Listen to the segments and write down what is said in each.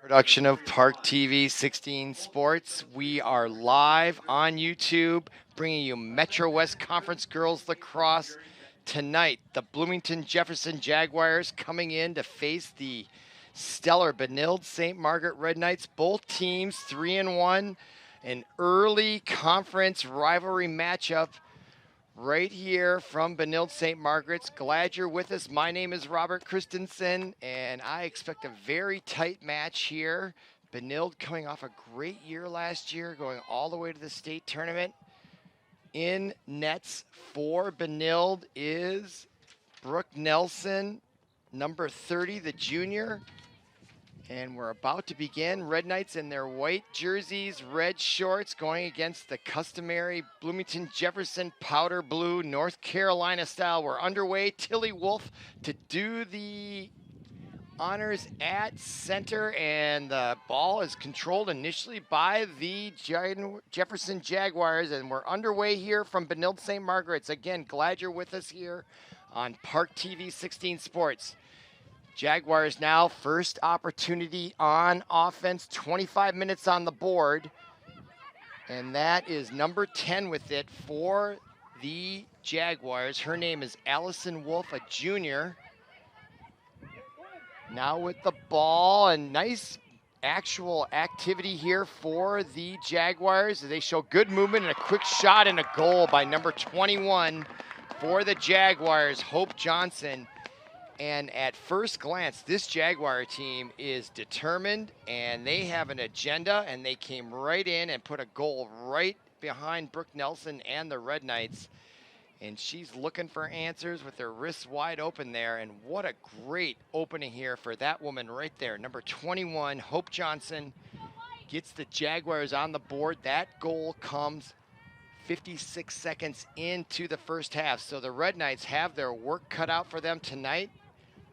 Production of ParkTV 16 Sports. We are live on YouTube, bringing you Metro West Conference Girls Lacrosse tonight. The Bloomington Jefferson Jaguars coming in to face the stellar Benilde-St. Margaret Red Knights. Both teams 3-1, an early conference rivalry matchup right here from Benilde-St. Margaret's. Glad you're with us. My name is Robert Christensen, and I expect a very tight match here. Benilde coming off a great year last year, going all the way to the state tournament. In nets for Benilde is Brooke Nelson, number 30, the junior. And we're about to begin. Red Knights in their white jerseys, red shorts, going against the customary Bloomington Jefferson powder blue North Carolina style. We're underway. Tilly Wolf to do the honors at center, and the ball is controlled initially by the Jefferson Jaguars, and we're underway here from Benilde-St. Margaret's. Again, glad you're with us here on ParkTV 16 Sports. Jaguars now first opportunity on offense, 25 minutes on the board. And that is number 10 with it for the Jaguars. Her name is Allison Wolf, a junior. Now with the ball, and nice actual activity here for the Jaguars. They show good movement and a quick shot and a goal by number 21 for the Jaguars, Hope Johnson. And at first glance, this Jaguar team is determined, and they have an agenda, and they came right in and put a goal right behind Brooke Nelson and the Red Knights. And she's looking for answers with her wrists wide open there. And what a great opening here for that woman right there. Number 21, Hope Johnson, gets the Jaguars on the board. That goal comes 56 seconds into the first half. So the Red Knights have their work cut out for them tonight.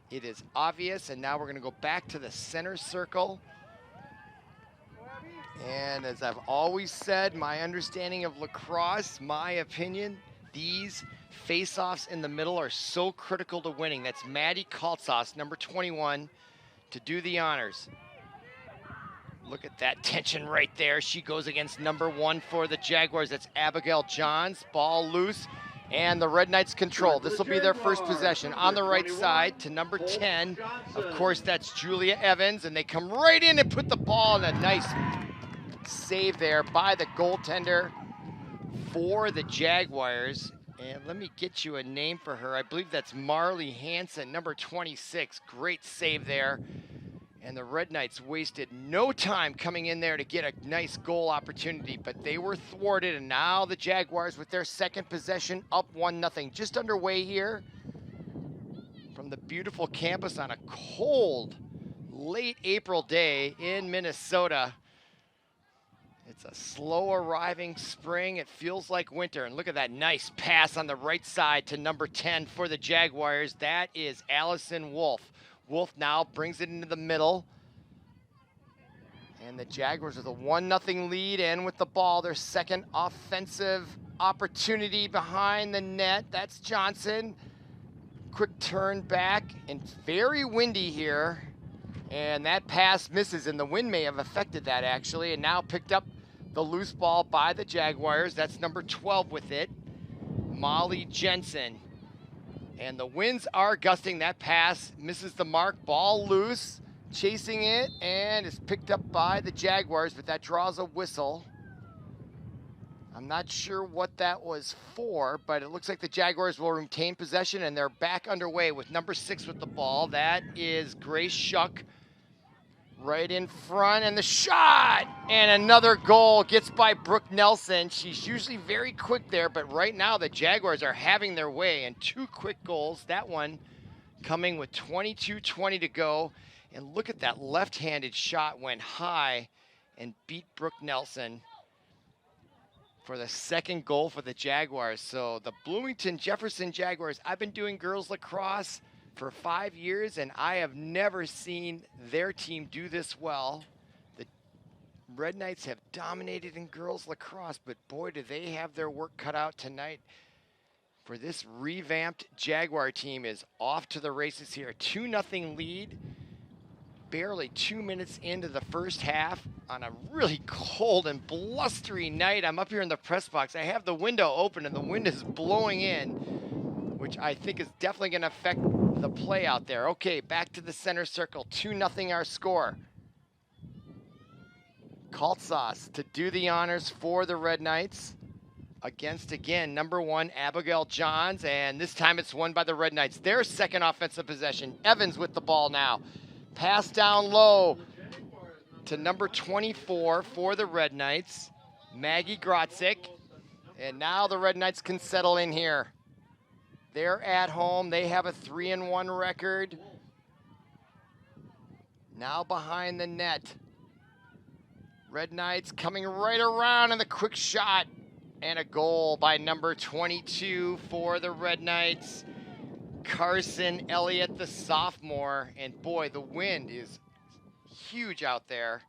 It is obvious, and now we're going to go back to the center circle. And as I've always said, my understanding of lacrosse, my opinion, these face-offs in the middle are so critical to winning. That's Maddie Kaltsas, number 21, to do the honors. Look at that tension right there. She goes against number 1 for the Jaguars. That's Abigail Johns. Ball loose. And the Red Knights control. This will be their first possession on the right side to number 10. Of course, that's Julia Evans, and they come right in and put the ball in. A nice save there by the goaltender for the Jaguars. And let me get you a name for her. I believe that's Marley Hansen, number 26. Great save there. And the Red Knights wasted no time coming in there to get a nice goal opportunity, but they were thwarted, and now the Jaguars with their second possession up 1-0. Just underway here from the beautiful campus on a cold, late April day in Minnesota. It's a slow arriving spring. It feels like winter, and look at that nice pass on the right side to number 10 for the Jaguars. That is Allison Wolf. Wolf now brings it into the middle. And the Jaguars with a 1-0 lead, and with the ball, their second offensive opportunity behind the net. That's Johnson. Quick turn back, and very windy here. And that pass misses, and the wind may have affected that actually, and now picked up the loose ball by the Jaguars. That's number 12 with it, Molly Jensen. And the winds are gusting. That pass misses the mark. Ball loose, chasing it, and is picked up by the Jaguars, but that draws a whistle. I'm not sure what that was for, but it looks like the Jaguars will retain possession, and they're back underway with number 6 with the ball. That is Grace Shuck right in front, and the shot! And another goal gets by Brooke Nelson. She's usually very quick there, but right now the Jaguars are having their way, and 2 quick goals. That one coming with 22:20 to go. And look at that left-handed shot, went high and beat Brooke Nelson for the second goal for the Jaguars. So the Bloomington Jefferson Jaguars, I've been doing girls lacrosse for 5 years, and I have never seen their team do this well. The Red Knights have dominated in girls lacrosse, but boy, do they have their work cut out tonight. For this revamped Jaguar team is off to the races here. 2-0 lead. barely 2 minutes into the first half on a really cold and blustery night. I'm up here in the press box. I have the window open and the wind is blowing in, which I think is definitely going to affect the play out there. Okay, back to the center circle. 2-0 our score. Kaltsas to do the honors for the Red Knights against, again, number 1, Abigail Johns, and this time it's won by the Red Knights. Their second offensive possession. Evans with the ball now. Pass down low to number 24 for the Red Knights, Maggie Grotzik. And now the Red Knights can settle in here. They're at home. They have a 3-1 record. Now behind the net. Red Knights coming right around in the quick shot. And a goal by number 22 for the Red Knights, Carson Elliott, the sophomore. And boy, the wind is huge out there.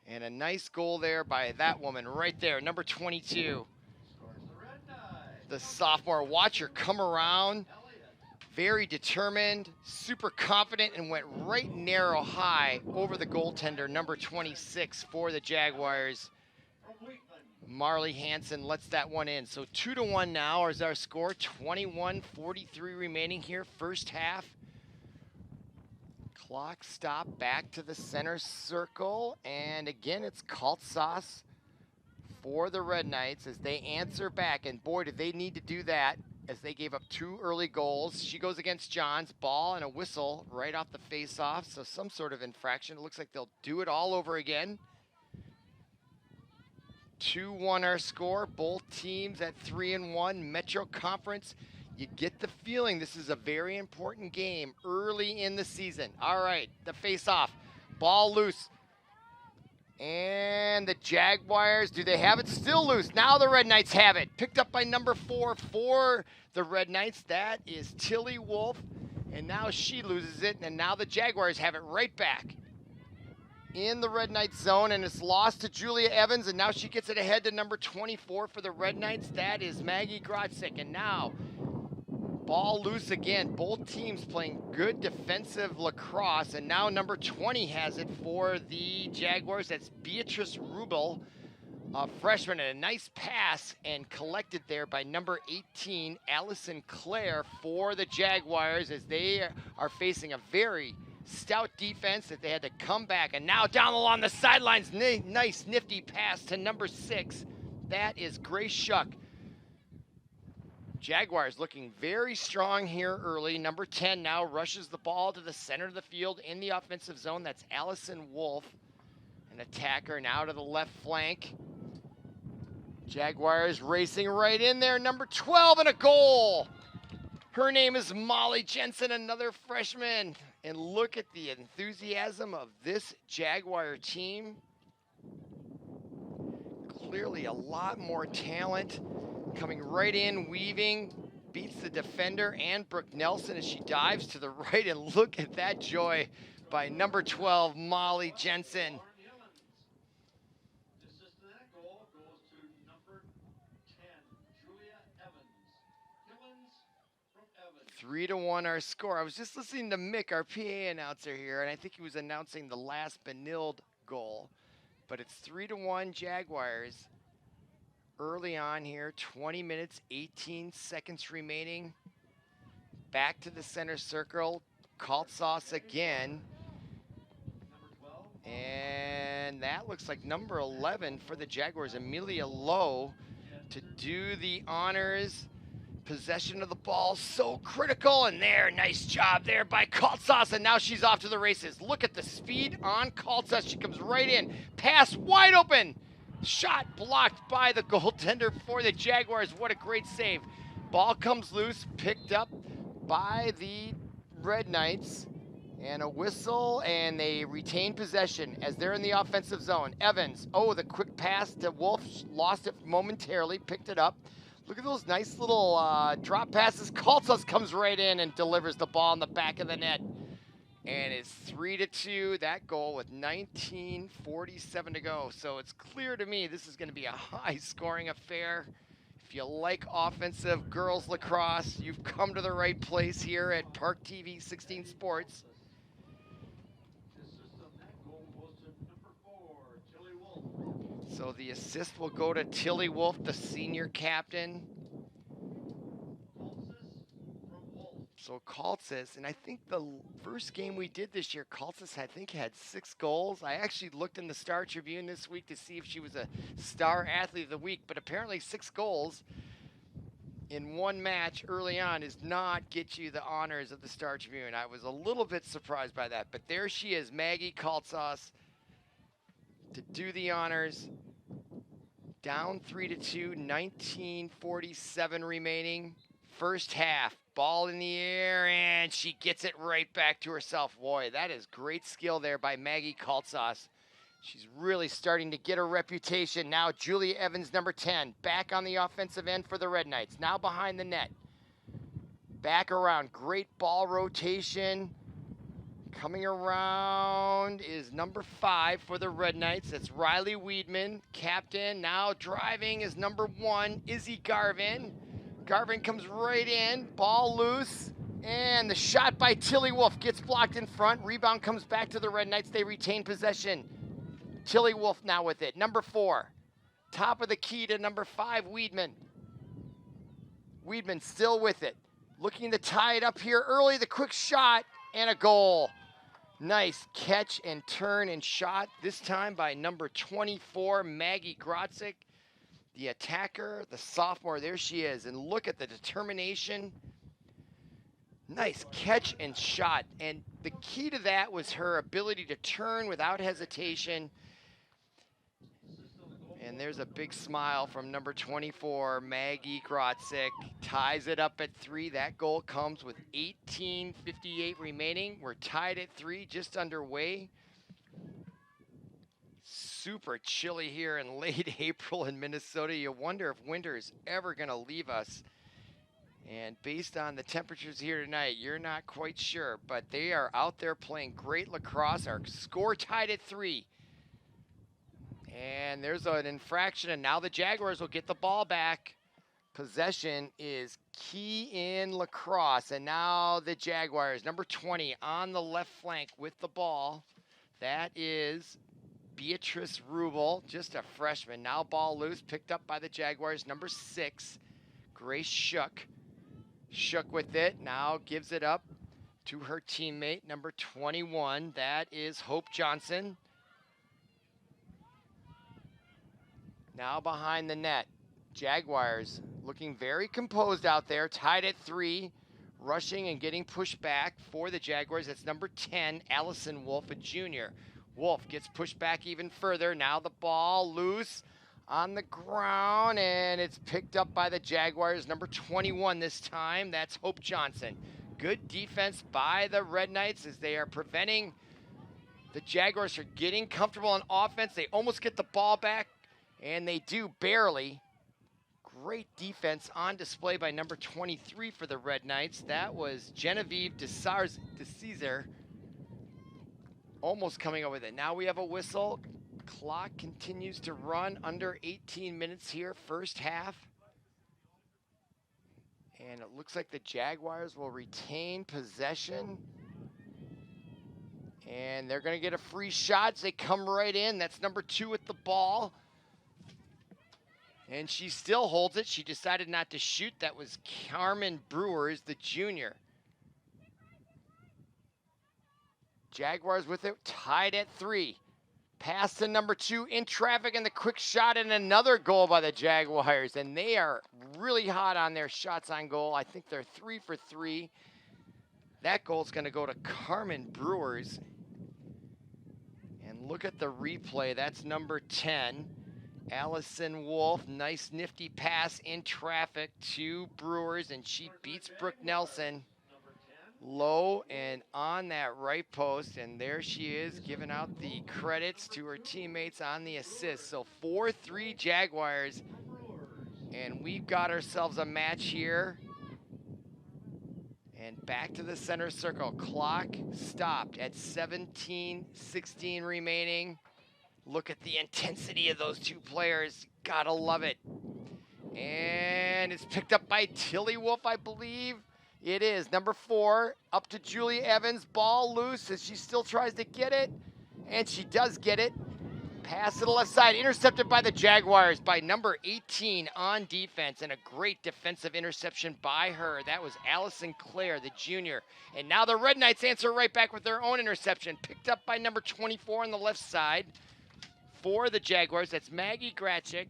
And a nice goal there by that woman right there, number 22. The sophomore. Watch her come around. Very determined, super confident, and went right narrow high over the goaltender, number 26 for the Jaguars. Marley Hansen lets that one in. So 2-1 now is our score. 21:43 remaining here, first half. Clock stop back to the center circle. And again, it's Kaltsas for the Red Knights as they answer back. And boy, did they need to do that as they gave up 2 early goals. She goes against Johns. Ball and a whistle right off the face-off. So some sort of infraction. It looks like they'll do it all over again. 2-1 our score. Both teams at 3-1. Metro Conference. You get the feeling this is a very important game early in the season. All right, the face-off. Ball loose. And the Jaguars, do they have it? Still loose. Now the Red Knights have it. Picked up by number 4 for the Red Knights. That is Tilly Wolf. And now she loses it. And now the Jaguars have it right back in the Red Knights zone. And it's lost to Julia Evans. And now she gets it ahead to number 24 for the Red Knights. That is Maggie Grotzik. And now ball loose again. Both teams playing good defensive lacrosse. And now number 20 has it for the Jaguars. That's Beatrice Rubel, a freshman. And a nice pass and collected there by number 18, Allison Clare, for the Jaguars as they are facing a very stout defense that they had to come back. And now down along the sidelines, nice nifty pass to number 6. That is Grace Shuck. Jaguars looking very strong here early. Number 10 now rushes the ball to the center of the field in the offensive zone. That's Allison Wolf, an attacker now to the left flank. Jaguars racing right in there. Number 12 and a goal. Her name is Molly Jensen, another freshman. And look at the enthusiasm of this Jaguar team. Clearly a lot more talent. Coming right in, weaving, beats the defender and Brooke Nelson as she dives to the right. And look at that joy by number 12, Molly Jensen. 3-1 our score. I was just listening to Mick, our PA announcer here, and I think he was announcing the last Benilde goal. But it's 3-1 Jaguars. Early on here, 20 minutes, 18 seconds remaining. Back to the center circle. Kaltsas again. And that looks like number 11 for the Jaguars, Amelia Lowe, to do the honors. Possession of the ball, so critical. And there, nice job there by Kaltsas. And now she's off to the races. Look at the speed on Kaltsas. She comes right in. Pass wide open. Shot blocked by the goaltender for the Jaguars. What a great save. Ball comes loose, picked up by the Red Knights. And a whistle, and they retain possession as they're in the offensive zone. Evans, the quick pass to Wolf. Lost it momentarily, picked it up. Look at those nice little drop passes. Kaltsas comes right in and delivers the ball in the back of the net. And it's 3-2, that goal with 19:47 to go. So it's clear to me this is going to be a high-scoring affair. If you like offensive girls lacrosse, you've come to the right place here at ParkTV 16 Sports. So the assist will go to Tilly Wolf, the senior captain. So Kaltzis, and I think the first game we did this year, Kaltzis I think had 6 goals. I actually looked in the Star Tribune this week to see if she was a Star Athlete of the Week, but apparently 6 goals in one match early on does not get you the honors of the Star Tribune. I was a little bit surprised by that, but there she is, Maggie Kaltzis, to do the honors. Down 3-2, 19:47 remaining. First half, ball in the air, and she gets it right back to herself. Boy, that is great skill there by Maggie Kaltzis. She's really starting to get a reputation. Now Julia Evans, number 10, back on the offensive end for the Red Knights. Now behind the net. Back around, great ball rotation. Coming around is number 5 for the Red Knights. That's Riley Weedman, captain. Now driving is number 1, Izzy Garvin. Garvin comes right in, ball loose, and the shot by Tilly Wolf gets blocked in front. Rebound comes back to the Red Knights. They retain possession. Tilly Wolf now with it. Number 4, top of the key to number 5, Weedman. Weedman still with it. Looking to tie it up here early. The quick shot and a goal. Nice catch and turn and shot, this time by number 24, Maggie Grotzik. The attacker, the sophomore, there she is. And look at the determination. Nice catch and shot. And the key to that was her ability to turn without hesitation. And there's a big smile from number 24, Maggie Grotzik. Ties it up at 3. That goal comes with 18:58 remaining. We're tied at 3, just underway. Super chilly here in late April in Minnesota. You wonder if winter is ever going to leave us. And based on the temperatures here tonight, you're not quite sure. But they are out there playing great lacrosse. Our score tied at 3. And there's an infraction, and now the Jaguars will get the ball back. Possession is key in lacrosse. And now the Jaguars, number 20 on the left flank with the ball. That is Beatrice Rubel, just a freshman. Now ball loose, picked up by the Jaguars. Number 6, Grace Shook. Shook with it, now gives it up to her teammate, number 21. That is Hope Johnson. Now behind the net. Jaguars looking very composed out there, tied at 3. Rushing and getting pushed back for the Jaguars. That's number 10, Allison Wolf, a junior. Wolf gets pushed back even further. Now the ball loose on the ground, and it's picked up by the Jaguars. Number 21 this time. That's Hope Johnson. Good defense by the Red Knights as they are preventing the Jaguars from getting comfortable on offense. They almost get the ball back, and they do barely. Great defense on display by number 23 for the Red Knights. That was Genevieve DeCesar. Almost coming up with it. Now we have a whistle. Clock continues to run, under 18 minutes here, first half. And it looks like the Jaguars will retain possession. And they're going to get a free shot as they come right in. That's number 2 with the ball. And she still holds it. She decided not to shoot. That was Carmen Brewers, the junior. Jaguars with it, tied at 3. Pass to number 2 in traffic, and the quick shot, and another goal by the Jaguars. And they are really hot on their shots on goal. I think they're 3 for 3. That goal's going to go to Carmen Brewers. And look at the replay. That's number 10, Allison Wolf. Nice nifty pass in traffic to Brewers, and she beats Brooke Nelson low and on that right post, and there she is giving out the credits to her teammates on the assist. So 4-3 Jaguars, and we've got ourselves a match here. And back to the center circle. Clock stopped at 17:16 remaining. Look at the intensity of those two players. Gotta love it. And it's picked up by Tilly Wolf, I believe. It is. Number 4, up to Julia Evans. Ball loose as she still tries to get it. And she does get it. Pass to the left side, intercepted by the Jaguars by number 18 on defense, and a great defensive interception by her. That was Allison Clare, the junior. And now the Red Knights answer right back with their own interception, picked up by number 24 on the left side for the Jaguars. That's Maggie Gratchik.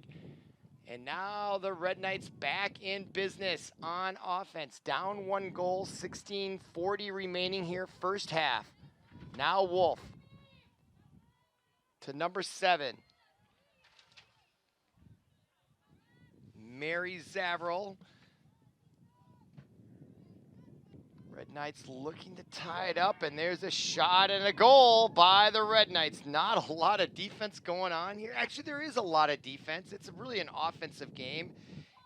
And now the Red Knights back in business on offense. Down 1 goal, 16:40 remaining here, first half. Now Wolf to number 7. Mary Zavril. Red Knights looking to tie it up, and there's a shot and a goal by the Red Knights. Not a lot of defense going on here. Actually, there is a lot of defense. It's really an offensive game,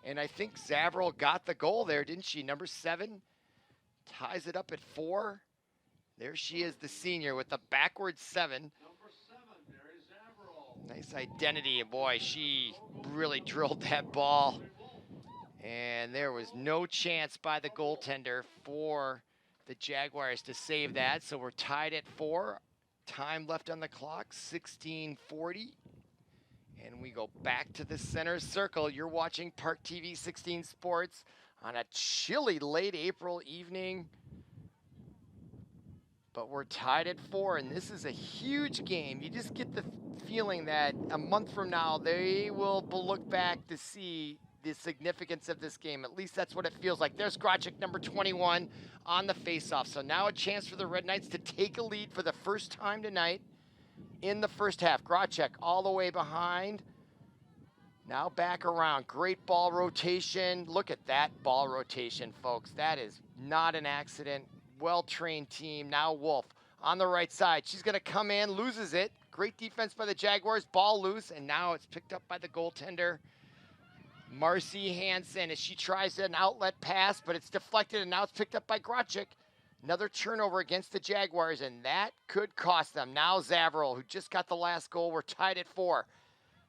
and I think Zavril got the goal there, didn't she? Number 7 ties it up at 4. There she is, the senior, with the backwards 7. Number 7, Mary Zavril. Nice identity, boy. She really drilled that ball. And there was no chance by the goaltender for the Jaguars to save that. So we're tied at 4. Time left on the clock, 16:40. And we go back to the center circle. You're watching ParkTV 16 Sports on a chilly late April evening. But we're tied at 4, and this is a huge game. You just get the feeling that a month from now, they will look back to see the significance of this game. At least that's what it feels like. There's Gratchik, number 21, on the faceoff. So now a chance for the Red Knights to take a lead for the first time tonight in the first half. Gratchik all the way behind. Now back around. Great ball rotation. Look at that ball rotation, folks. That is not an accident. Well-trained team. Now Wolf on the right side. She's going to come in, loses it. Great defense by the Jaguars. Ball loose, and now it's picked up by the goaltender, Marcy Hansen, as she tries an outlet pass, but it's deflected, and now it's picked up by Gratchik. Another turnover against the Jaguars, and that could cost them. Now Zavril, who just got the last goal. We're tied at 4.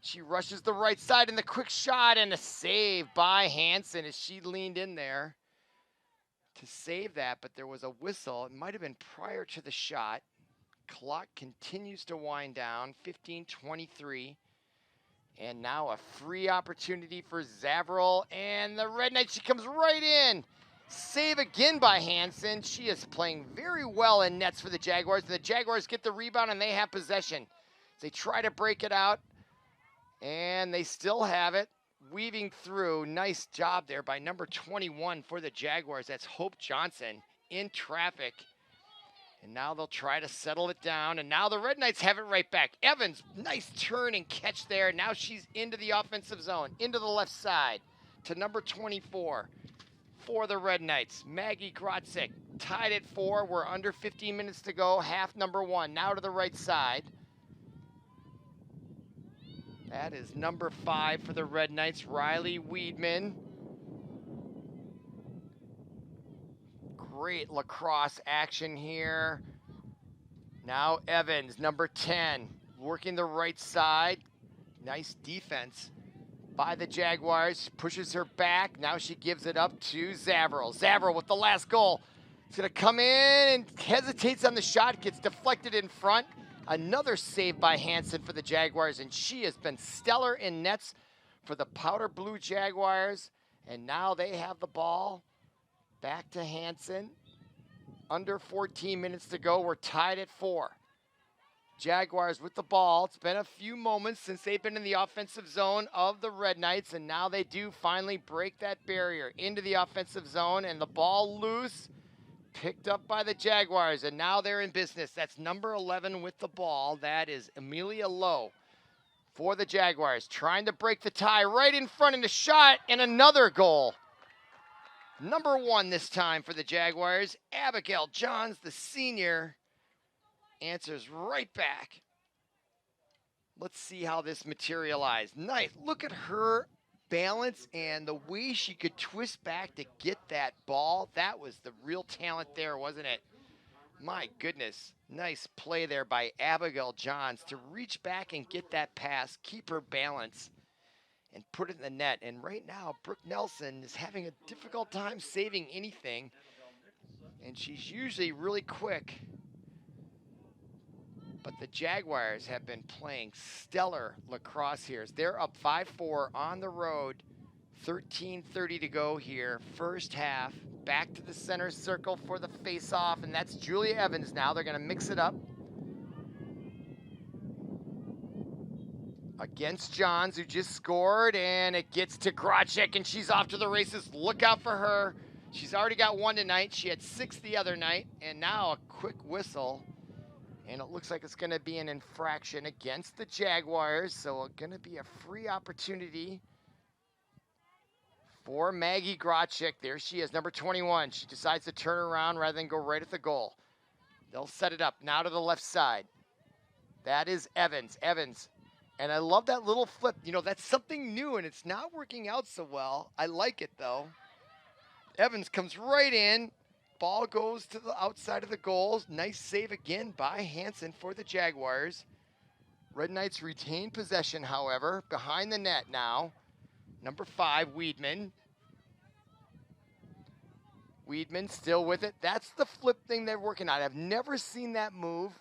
She rushes the right side, and the quick shot, and a save by Hansen as she leaned in there to save that, but there was a whistle. It might have been prior to the shot. Clock continues to wind down, 15:23. And now a free opportunity for Zavril, and the Red Knights, she comes right in. Save again by Hansen. She is playing very well in nets for the Jaguars. And the Jaguars get the rebound, and they have possession. They try to break it out, and they still have it. Weaving through. Nice job there by number 21 for the Jaguars. That's Hope Johnson in traffic. And now they'll try to settle it down. And now the Red Knights have it right back. Evans, nice turn and catch there. Now she's into the offensive zone, into the left side to number 24 for the Red Knights. Maggie Gratchik tied at 4. We're under 15 minutes to go. Half number 1. Now to the right side. That is number 5 for the Red Knights, Riley Weedman. Great lacrosse action here. Now Evans, number 10, working the right side. Nice defense by the Jaguars. Pushes her back. Now she gives it up to Zavril. Zavril with the last goal. It's going to come in and hesitates on the shot. Gets deflected in front. Another save by Hansen for the Jaguars, and she has been stellar in nets for the powder blue Jaguars. And now they have the ball. Back to Hansen. Under 14 minutes to go. We're tied at 4. Jaguars with the ball. It's been a few moments since they've been in the offensive zone of the Red Knights, and now they do finally break that barrier into the offensive zone, and the ball loose. Picked up by the Jaguars, and now they're in business. That's number 11 with the ball. That is Amelia Lowe for the Jaguars. Trying to break the tie right in front, and a shot, and another goal. Number 1 this time for the Jaguars. Abigail Johns, the senior, answers right back. Let's see how this materialized. Nice. Look at her balance and the way she could twist back to get that ball. That was the real talent there, wasn't it? My goodness. Nice play there by Abigail Johns to reach back and get that pass, keep her balance, and put it in the net. And right now, Brooke Nelson is having a difficult time saving anything. And she's usually really quick. But the Jaguars have been playing stellar lacrosse here. They're up 5-4 on the road. 13:30 to go here, first half. Back to the center circle for the face-off, and that's Julia Evans now. They're going to mix it up against Johns, who just scored, and it gets to Grocek, and she's off to the races. Look out for her. She's already got one tonight. She had 6 the other night, and now a quick whistle. And it looks like it's going to be an infraction against the Jaguars, so it's going to be a free opportunity for Maggie Grocek. There she is, number 21. She decides to turn around rather than go right at the goal. They'll set it up now to the left side. That is Evans. Evans. And I love that little flip. You know, that's something new, and it's not working out so well. I like it, though. Evans comes right in. Ball goes to the outside of the goals. Nice save again by Hansen for the Jaguars. Red Knights retain possession, however, behind the net now. Number 5, Weedman. Weedman still with it. That's the flip thing they're working on. I've never seen that move.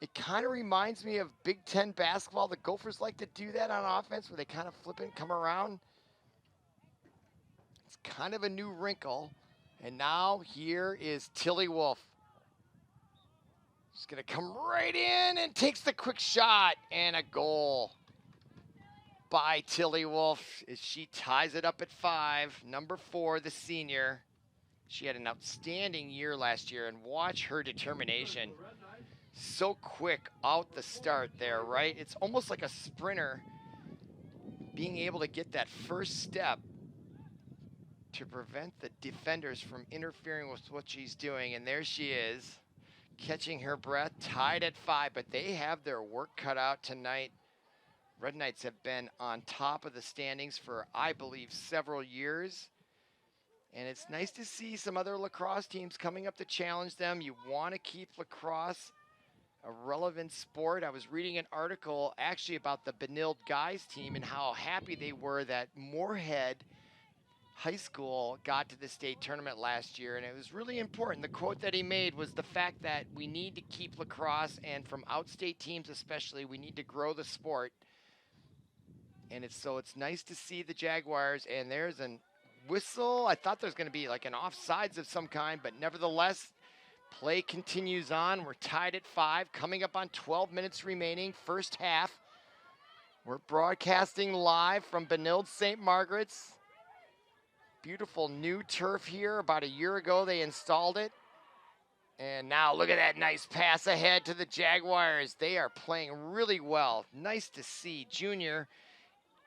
It kind of reminds me of Big Ten basketball. The Gophers like to do that on offense where they kind of flip and come around. It's kind of a new wrinkle. And now here is Tilly Wolf. She's going to come right in and takes the quick shot, and a goal by Tilly Wolf as she ties it up at 5. Number 4, the senior. She had an outstanding year last year, and watch her determination. So quick out the start there, right? It's almost like a sprinter being able to get that first step to prevent the defenders from interfering with what she's doing. And there she is, catching her breath, tied at 5, but they have their work cut out tonight. Red Knights have been on top of the standings for, I believe, several years. And it's nice to see some other lacrosse teams coming up to challenge them. You want to keep lacrosse a relevant sport. I was reading an article actually about the Benilde guys team and how happy they were that Moorhead High School got to the state tournament last year, and it was really important. The quote that he made was the fact that we need to keep lacrosse, and from outstate teams especially, we need to grow the sport. And it's nice to see the Jaguars, and there's a whistle. I thought there was going to be like an offsides of some kind, but nevertheless, play continues on. We're tied at 5, coming up on 12 minutes remaining, first half. We're broadcasting live from Benilde St. Margaret's. Beautiful new turf here. About a year ago, they installed it. And now look at that nice pass ahead to the Jaguars. They are playing really well. Nice to see junior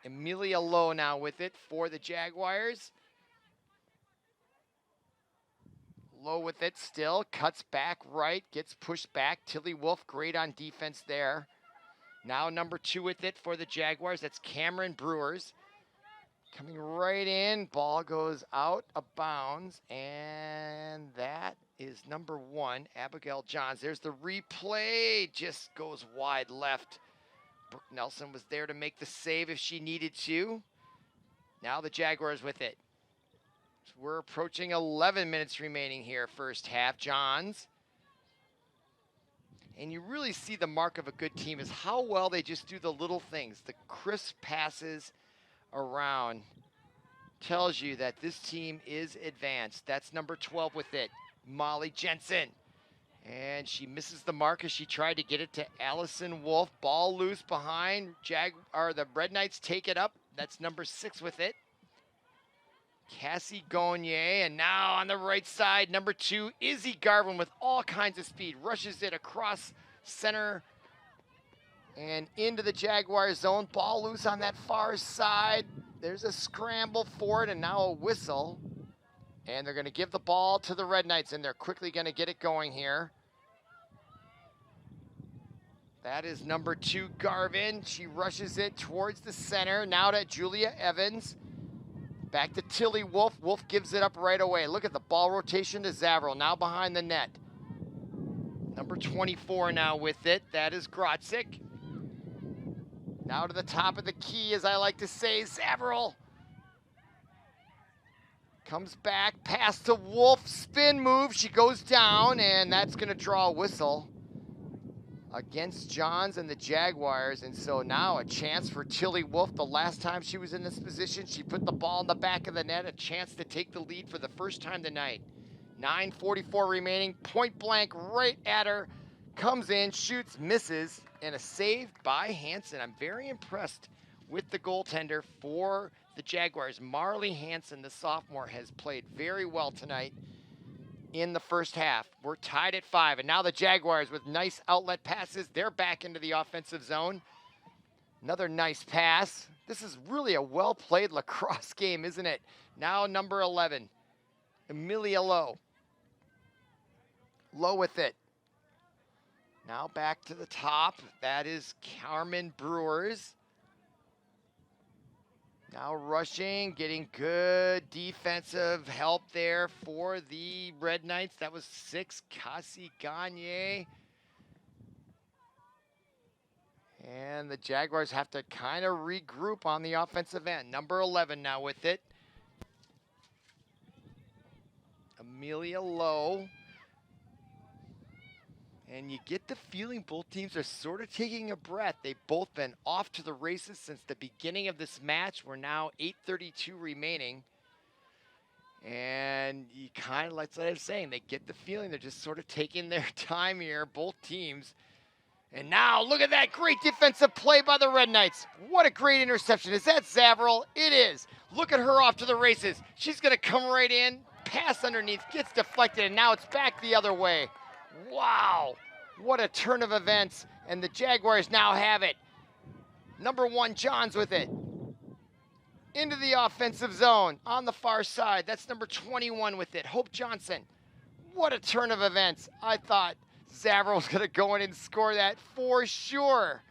Amelia Lowe now with it for the Jaguars. Lowe with it still, cuts back right, gets pushed back. Tilly Wolf, great on defense there. Now number 2 with it for the Jaguars. That's Cameron Brewers. Coming right in, ball goes out of bounds, and that is number 1, Abigail Johns. There's the replay, just goes wide left. Brooke Nelson was there to make the save if she needed to. Now the Jaguars with it. We're approaching 11 minutes remaining here, first half. Johns. And you really see the mark of a good team is how well they just do the little things. The crisp passes around tells you that this team is advanced. That's number 12 with it, Molly Jensen. And she misses the mark as she tried to get it to Allison Wolf. Ball loose behind. The Red Knights take it up. That's number 6 with it, Cassie Gonier. And now on the right side, number 2, Izzy Garvin with all kinds of speed. Rushes it across center and into the Jaguar zone. Ball loose on that far side. There's a scramble for it, and now a whistle. And they're going to give the ball to the Red Knights, and they're quickly going to get it going here. That is number 2, Garvin. She rushes it towards the center. Now to Julia Evans. Back to Tilly Wolf. Wolf gives it up right away. Look at the ball rotation to Zavril, now behind the net. Number 24 now with it. That is Grotzik. Now to the top of the key, as I like to say, Zavril. Comes back, pass to Wolf, spin move. She goes down, and that's going to draw a whistle. against Johns and the Jaguars. And so now a chance for Tilly Wolf. The last time she was in this position, she put the ball in the back of the net, a chance to take the lead for the first time tonight. 9:44 remaining, point blank right at her. Comes in, shoots, misses, and a save by Hansen. I'm very impressed with the goaltender for the Jaguars. Marley Hansen, the sophomore, has played very well tonight in the first half. We're tied at 5, and now the Jaguars with nice outlet passes. They're back into the offensive zone. Another nice pass. This is really a well-played lacrosse game, isn't it? Now number 11, Amelia Lowe. Lowe with it. Now back to the top. That is Carmen Brewers. Now rushing, getting good defensive help there for the Red Knights. That was 6, Cassie Gagne. And the Jaguars have to kind of regroup on the offensive end. Number 11 now with it. Amelia Lowe. And you get the feeling both teams are sort of taking a breath. They've both been off to the races since the beginning of this match. We're now 8:32 remaining. And you kind of, like I was saying, they get the feeling they're just sort of taking their time here, both teams. And now, look at that great defensive play by the Red Knights. What a great interception. Is that Zavril? It is. Look at her off to the races. She's going to come right in, pass underneath, gets deflected, and now it's back the other way. Wow, what a turn of events, and the Jaguars now have it. Number 1, Johns with it. Into the offensive zone on the far side. That's number 21 with it, Hope Johnson. What a turn of events. I thought Zavril was gonna go in and score that for sure.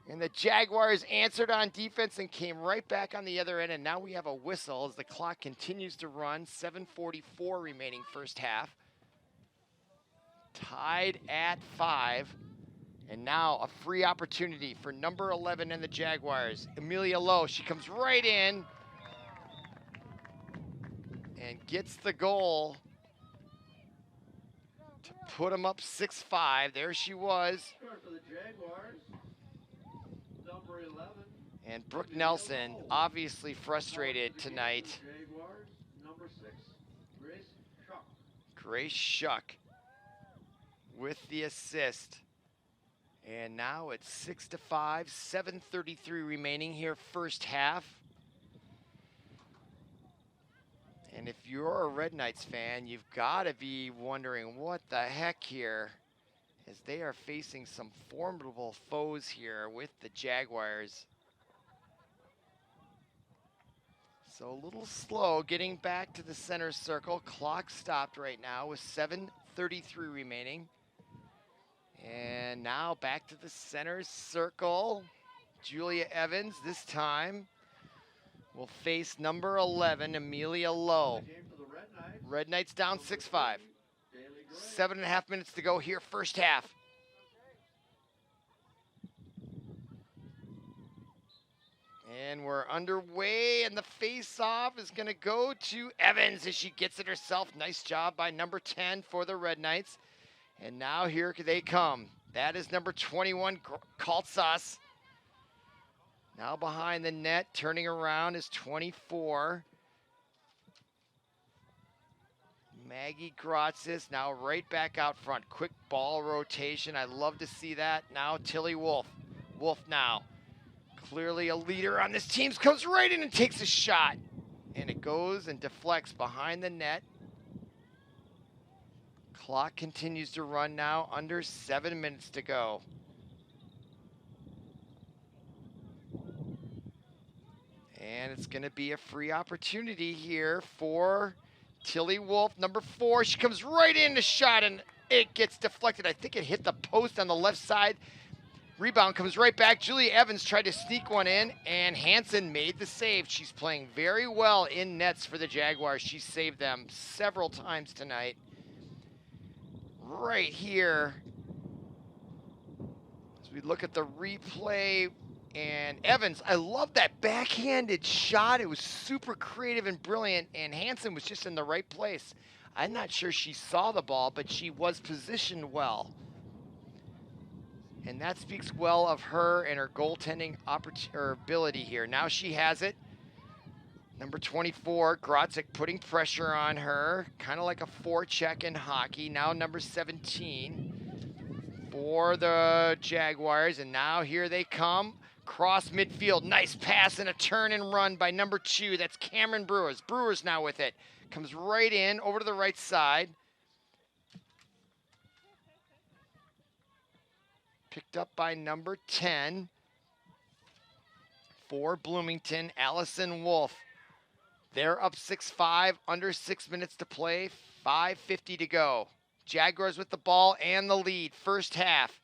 And the Jaguars answered on defense and came right back on the other end, and now we have a whistle as the clock continues to run. 7:44 remaining first half. Tied at 5, and now a free opportunity for number 11 and the Jaguars. Amelia Lowe, she comes right in and gets the goal to put them up 6-5. There she was. For the Jaguars, number 11. And Brooke Nelson, obviously frustrated tonight. Jaguars, number 6, Grace Schuck. Grace Schuck with the assist. And now it's 6-5, 7:33 remaining here, first half. And if you're a Red Knights fan, you've got to be wondering what the heck here, as they are facing some formidable foes here with the Jaguars. So a little slow getting back to the center circle. Clock stopped right now with 7:33 remaining. And now back to the center circle. Julia Evans this time will face number 11, Amelia Lowe. Red Knights down 6-5. 7.5 minutes to go here, first half. And we're underway, and the face-off is going to go to Evans as she gets it herself. Nice job by number 10 for the Red Knights. And now here they come. That is number 21, Kaltsas. Now behind the net, turning around is 24. Maggie Gratzis now right back out front. Quick ball rotation. I love to see that. Now Tilly Wolf. Wolf now. Clearly a leader on this team. Comes right in and takes a shot. And it goes and deflects behind the net. Clock continues to run now, under 7 minutes to go. And it's going to be a free opportunity here for Tilly Wolf, number 4. She comes right in the shot, and it gets deflected. I think it hit the post on the left side. Rebound comes right back. Julia Evans tried to sneak one in, and Hansen made the save. She's playing very well in nets for the Jaguars. She saved them several times tonight. Right here, as we look at the replay, and Evans, I love that backhanded shot. It was super creative and brilliant, and Hansen was just in the right place. I'm not sure she saw the ball, but she was positioned well. And that speaks well of her and her goaltending ability here. Now she has it. Number 24, Grotzik putting pressure on her, kind of like a forecheck in hockey. Now number 17 for the Jaguars, and now here they come. Cross midfield, nice pass and a turn and run by number 2. That's Cameron Brewers. Brewers now with it. Comes right in, over to the right side. Picked up by number 10 for Bloomington, Allison Wolf. They're up 6-5, under 6 minutes to play, 5:50 to go. Jaguars with the ball and the lead, first half.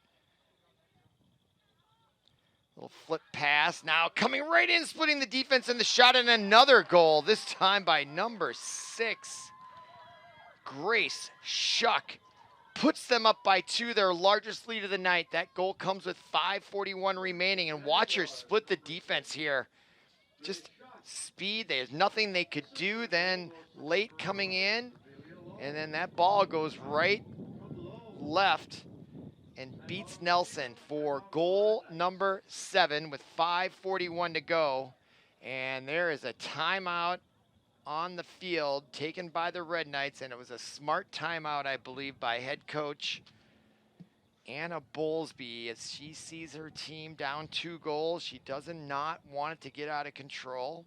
Little flip pass, now coming right in, splitting the defense and the shot, and another goal, this time by number 6. Grace Shuck puts them up by 2, their largest lead of the night. That goal comes with 5:41 remaining, and watch her split the defense here. Just speed, there's nothing they could do. Then late coming in, and then that ball goes right, left, and beats Nelson for goal number 7 with 5:41 to go. And there is a timeout on the field taken by the Red Knights, and it was a smart timeout, I believe, by head coach Anna Bowlesby. As she sees her team down 2 goals, she does not want it to get out of control.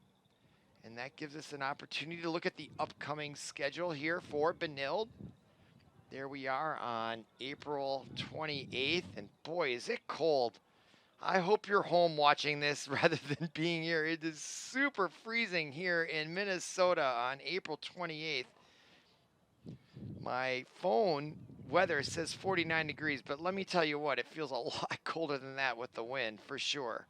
And that gives us an opportunity to look at the upcoming schedule here for Benilde. There we are on April 28th, and boy, is it cold. I hope you're home watching this rather than being here. It is super freezing here in Minnesota on April 28th. My phone weather says 49 degrees, but let me tell you what, it feels a lot colder than that with the wind, for sure.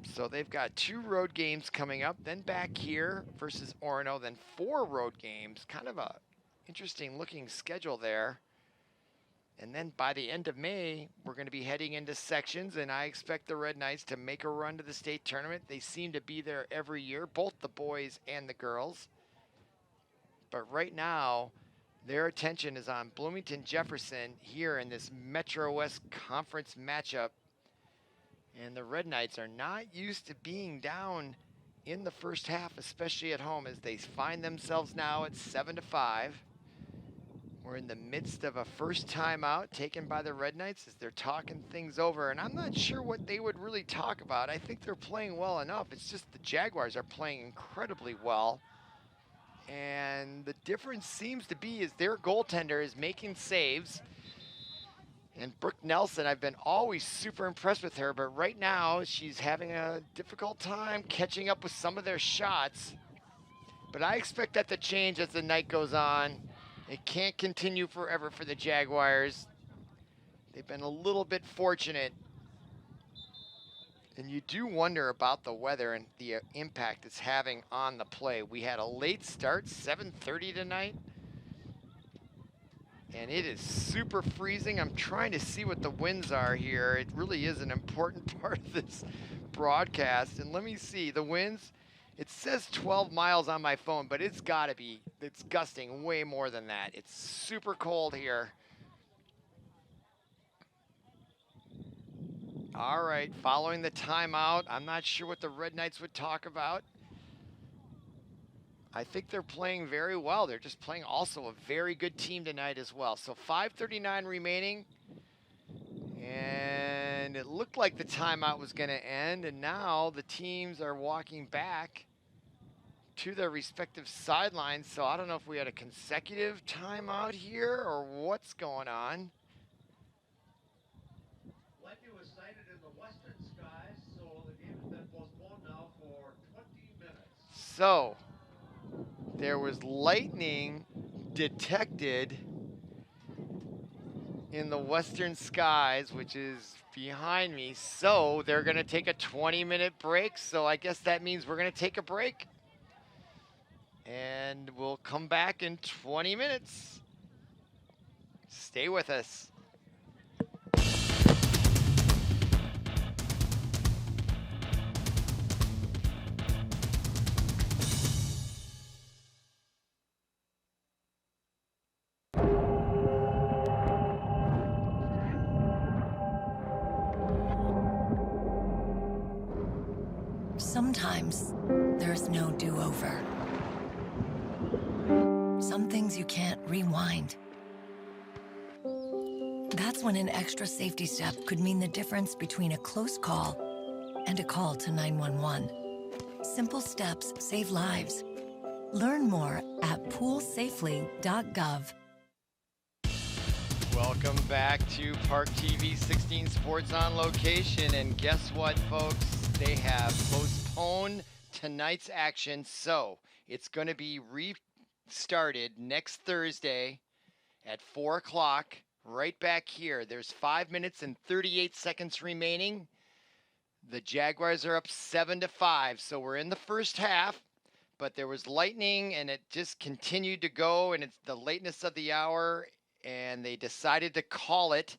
So they've got 2 road games coming up, then back here versus Orono, then 4 road games. Kind of a interesting looking schedule there. And then by the end of May, we're going to be heading into sections, and I expect the Red Knights to make a run to the state tournament. They seem to be there every year, both the boys and the girls. But right now, their attention is on Bloomington Jefferson here in this Metro West Conference matchup. And the Red Knights are not used to being down in the first half, especially at home, as they find themselves now at 7-5. We're in the midst of a first timeout taken by the Red Knights as they're talking things over. And I'm not sure what they would really talk about. I think they're playing well enough. It's just the Jaguars are playing incredibly well. And the difference seems to be is their goaltender is making saves. And Brooke Nelson, I've been always super impressed with her, but right now she's having a difficult time catching up with some of their shots. But I expect that to change as the night goes on. It can't continue forever for the Jaguars. They've been a little bit fortunate. And you do wonder about the weather and the impact it's having on the play. We had a late start, 7:30 tonight. And it is super freezing. I'm trying to see what the winds are here. It really is an important part of this broadcast. And let me see, the winds, it says 12 miles on my phone, but it's gotta be, it's gusting way more than that. It's super cold here. All right, following the timeout, I'm not sure what the Red Knights would talk about. I think they're playing very well. They're just playing also a very good team tonight as well. So 5:39 remaining. And it looked like the timeout was going to end. And now the teams are walking back to their respective sidelines. So I don't know if we had a consecutive timeout here or what's going on. Lightning was sighted in the western skies, so the game has been postponed now for 20 minutes. So there was lightning detected in the western skies, which is behind me. So they're going to take a 20-minute break. So I guess that means we're going to take a break. And we'll come back in 20 minutes. Stay with us. Sometimes there's no do-over. Some things you can't rewind. That's when an extra safety step could mean the difference between a close call and a call to 911. Simple steps save lives. Learn more at poolsafely.gov. Welcome back to ParkTV 16 Sports on Location. And guess what, folks? They have postponed tonight's action, so it's going to be restarted next Thursday at 4 o'clock right back here. There's 5 minutes and 38 seconds remaining. The Jaguars are up 7-5, so we're in the first half, but there was lightning and it just continued to go, and it's the lateness of the hour, and they decided to call it,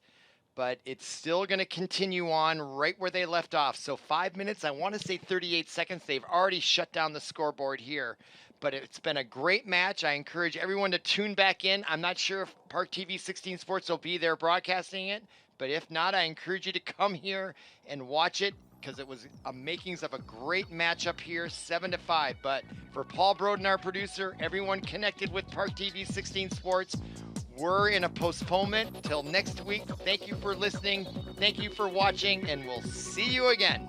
but it's still going to continue on right where they left off. So 5 minutes, I want to say 38 seconds. They've already shut down the scoreboard here, but it's been a great match. I encourage everyone to tune back in. I'm not sure if ParkTV 16 Sports will be there broadcasting it, but if not, I encourage you to come here and watch it, because it was a makings of a great matchup here, 7-5. But for Paul Broden, our producer, everyone connected with ParkTV 16 Sports, we're in a postponement till next week. Thank you for listening. Thank you for watching, and we'll see you again.